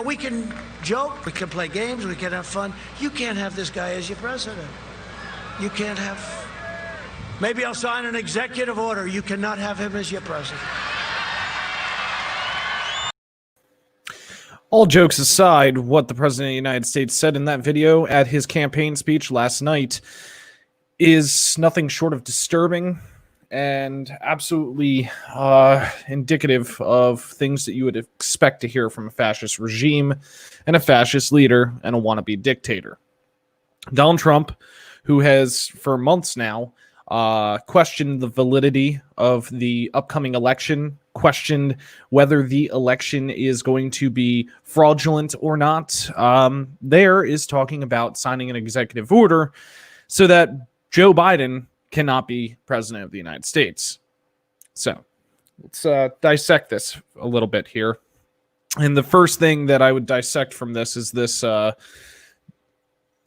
We can joke, we can play games, we can have fun. You can't have this guy as your president. You can't have... Maybe I'll sign an executive order. You cannot have him as your president. All jokes aside, what the President of the United States said in that video at his campaign speech last night is nothing short of disturbing and absolutely indicative of things that you would expect to hear from a fascist regime and a fascist leader and a wannabe dictator. Donald Trump, who has for months now questioned the validity of the upcoming election, questioned whether the election is going to be fraudulent or not, there is talking about signing an executive order so that Joe Biden cannot be president of the United States. So let's dissect this a little bit here. And the first thing that I would dissect from this is this.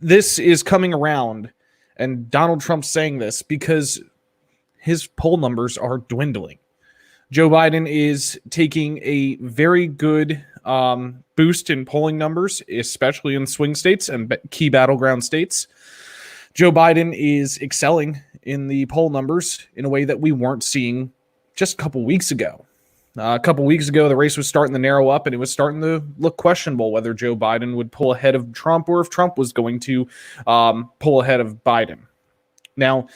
This is coming around, and Donald Trump saying this because his poll numbers are dwindling. Joe Biden is taking a very good boost in polling numbers, especially in swing states and key battleground states. Joe Biden is excelling in the poll numbers in a way that we weren't seeing just a couple weeks ago. A couple weeks ago, the race was starting to narrow up, and it was starting to look questionable whether Joe Biden would pull ahead of Trump or if Trump was going to pull ahead of Biden. Now,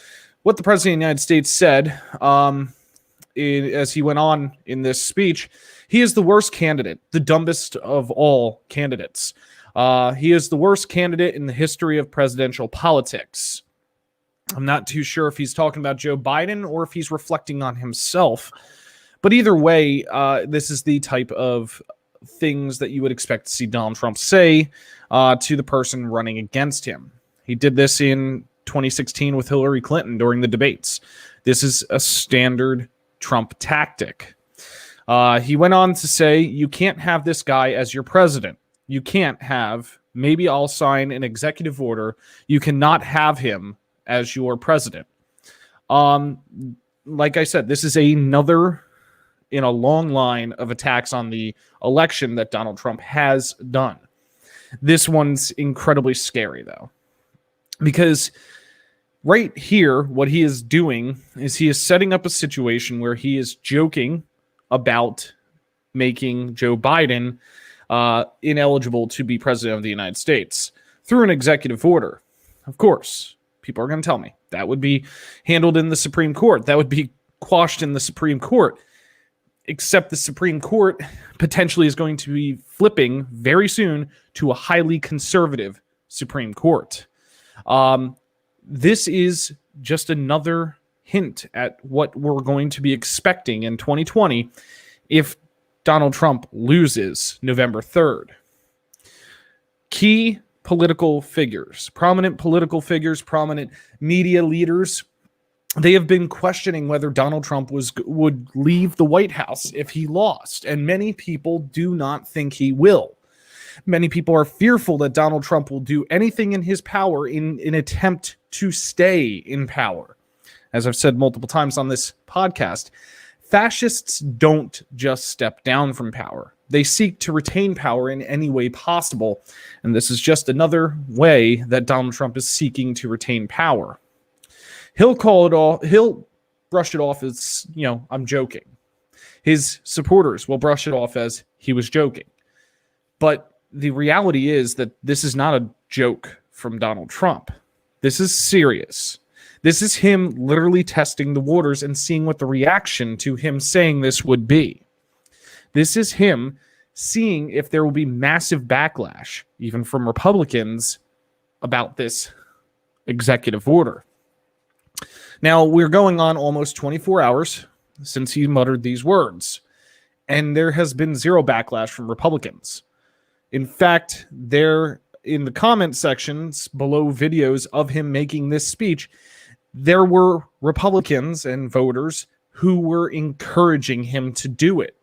what the President of the United States said as he went on in this speech, he is the worst candidate, the dumbest of all candidates. He is the worst candidate in the history of presidential politics. I'm not too sure if he's talking about Joe Biden or if he's reflecting on himself. But either way, this is the type of things that you would expect to see Donald Trump say to the person running against him. He did this in 2016 with Hillary Clinton during the debates. This is a standard Trump tactic. He went on to say, you can't have this guy as your president. You can't have, maybe I'll sign an executive order. You cannot have him as your president. Like I said, this is another in a long line of attacks on the election that Donald Trump has done. This one's incredibly scary, though, because right here, what he is doing is he is setting up a situation where he is joking about making Joe Biden ineligible to be president of the United States through an executive order. Of course, people are going to tell me that would be handled in the Supreme Court. That would be quashed in the Supreme Court. Except the Supreme Court potentially is going to be flipping very soon to a highly conservative Supreme Court. This is just another hint at what we're going to be expecting in 2020 if Donald Trump loses November 3rd. Key political figures, prominent media leaders, they have been questioning whether Donald Trump would leave the White House if he lost, and many people do not think he will. Many people are fearful that Donald Trump will do anything in his power in an attempt to stay in power. As I've said multiple times on this podcast, fascists don't just step down from power. They seek to retain power in any way possible, and this is just another way that Donald Trump is seeking to retain power. He'll brush it off as, I'm joking. His supporters will brush it off as he was joking. But the reality is that this is not a joke from Donald Trump. This is serious. This is him literally testing the waters and seeing what the reaction to him saying this would be. This is him seeing if there will be massive backlash, even from Republicans, about this executive order. Now, we're going on almost 24 hours since he muttered these words, and there has been zero backlash from Republicans. In fact, there in the comment sections below videos of him making this speech, there were Republicans and voters who were encouraging him to do it.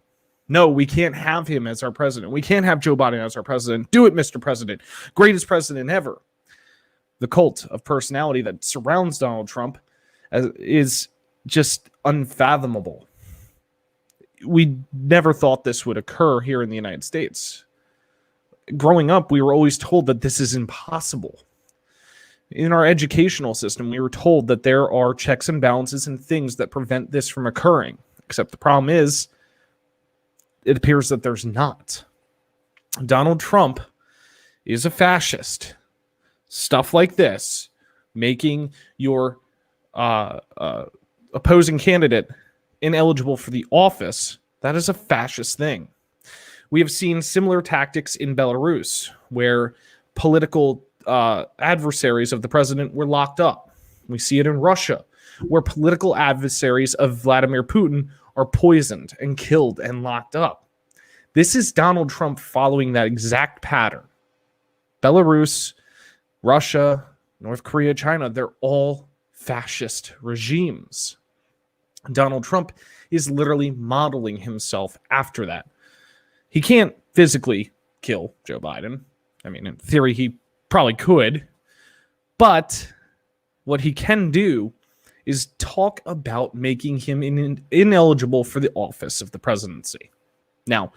No, we can't have him as our president. We can't have Joe Biden as our president. Do it, Mr. President. Greatest president ever. The cult of personality that surrounds Donald Trump is just unfathomable. We never thought this would occur here in the United States. growing up, we were always told that this is impossible. In our educational system, we were told that there are checks and balances and things that prevent this from occurring. Except the problem is, it appears that there's not. Donald Trump is a fascist. Stuff like this, making your opposing candidate ineligible for the office, that is a fascist thing. We have seen similar tactics in Belarus, where political adversaries of the president were locked up. We see it in Russia, where political adversaries of Vladimir Putin are poisoned and killed and locked up. This is Donald Trump following that exact pattern. Belarus, Russia, North Korea, China, they're all fascist regimes. Donald Trump is literally modeling himself after that. He can't physically kill Joe Biden. I mean, in theory, he probably could. But what he can do is talk about making him ineligible for the office of the presidency. Now,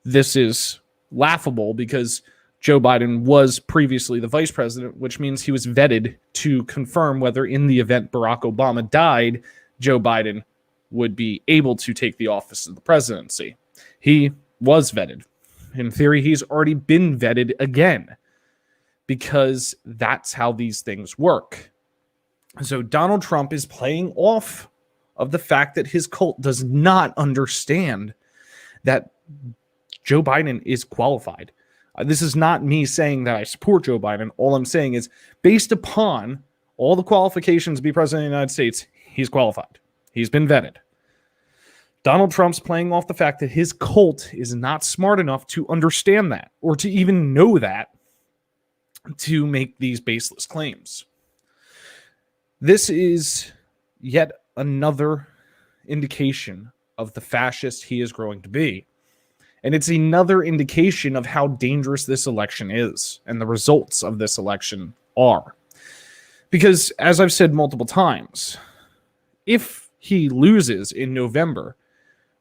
this is laughable because Joe Biden was previously the vice president, which means he was vetted to confirm whether in the event Barack Obama died, Joe Biden would be able to take the office of the presidency. He was vetted. In theory, he's already been vetted again because that's how these things work. So Donald Trump is playing off of the fact that his cult does not understand that Joe Biden is qualified. This is not me saying that I support Joe Biden. All I'm saying is, based upon all the qualifications to be president of the United States, he's qualified. He's been vetted. Donald Trump's playing off the fact that his cult is not smart enough to understand that, or to even know that, to make these baseless claims. This is yet another indication of the fascist he is growing to be. And it's another indication of how dangerous this election is and the results of this election are. Because, as I've said multiple times, if he loses in November,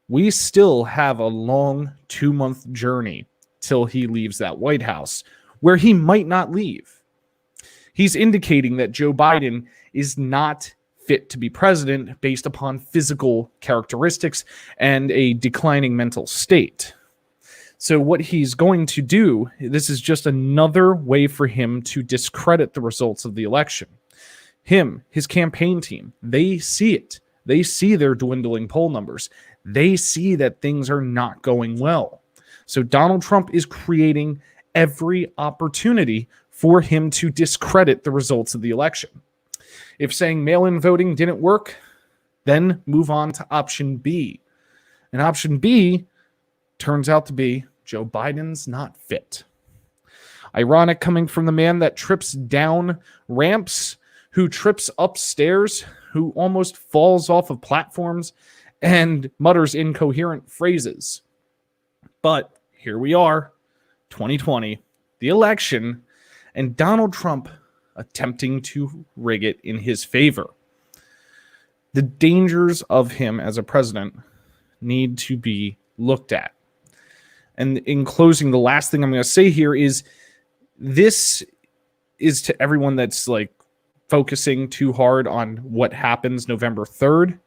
we still have a long 2-month journey till he leaves that White House, where he might not leave. He's indicating that Joe Biden is not fit to be president based upon physical characteristics and a declining mental state. So what he's going to do, this is just another way for him to discredit the results of the election. Him, his campaign team, they see it. They see their dwindling poll numbers. They see that things are not going well. So Donald Trump is creating every opportunity for him to discredit the results of the election. If saying mail-in voting didn't work, then move on to option B. And option B turns out to be Joe Biden's not fit. Ironic coming from the man that trips down ramps, who trips upstairs, who almost falls off of platforms and mutters incoherent phrases. But here we are, 2020, the election, and Donald Trump attempting to rig it in his favor. The dangers of him as a president need to be looked at. And in closing, the last thing I'm going to say here is, this is to everyone that's like focusing too hard on what happens November 3rd.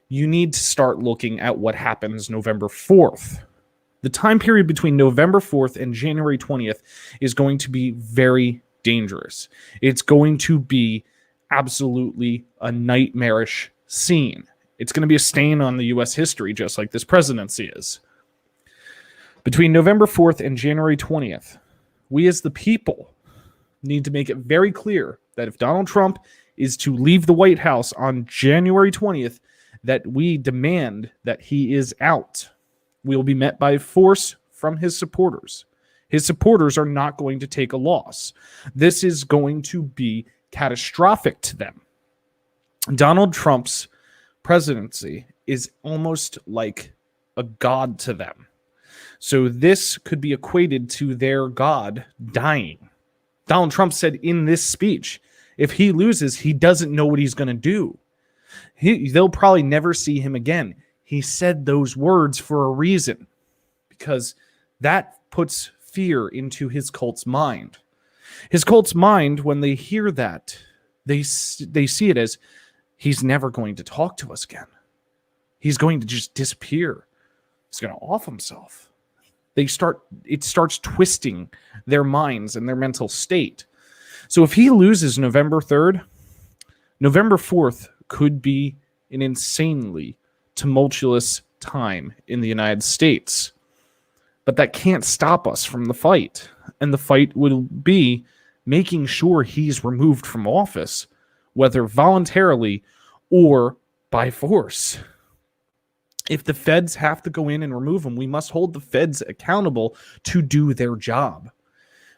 You need to start looking at what happens November 4th. The time period between November 4th and January 20th is going to be very dangerous. It's going to be absolutely a nightmarish scene. It's going to be a stain on the U.S. history, just like this presidency is. Between November 4th and January 20th, we as the people need to make it very clear that if Donald Trump is to leave the White House on January 20th, that we demand that he is out. We will be met by force from his supporters. His supporters are not going to take a loss. This is going to be catastrophic to them. Donald Trump's presidency is almost like a god to them. So this could be equated to their god dying. Donald Trump said in this speech, if he loses, he doesn't know what he's going to do. They'll probably never see him again. He said those words for a reason, because that puts fear into his cult's mind. His cult's mind, when they hear that, they see it as he's never going to talk to us again. He's going to just disappear. He's going to off himself. It starts twisting their minds and their mental state. So if he loses November 3rd, November 4th could be an insanely tumultuous time in the United States. But that can't stop us from the fight. And the fight will be making sure he's removed from office, whether voluntarily or by force. If the feds have to go in and remove him, we must hold the feds accountable to do their job.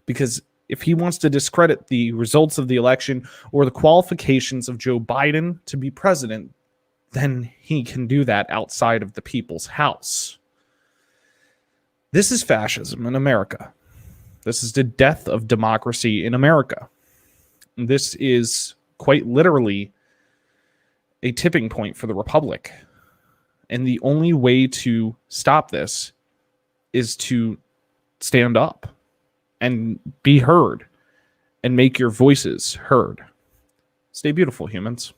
Because if he wants to discredit the results of the election or the qualifications of Joe Biden to be president, then he can do that outside of the people's house. This is fascism in America. This is the death of democracy in America. This is quite literally a tipping point for the republic. And the only way to stop this is to stand up and be heard and make your voices heard. Stay beautiful, humans.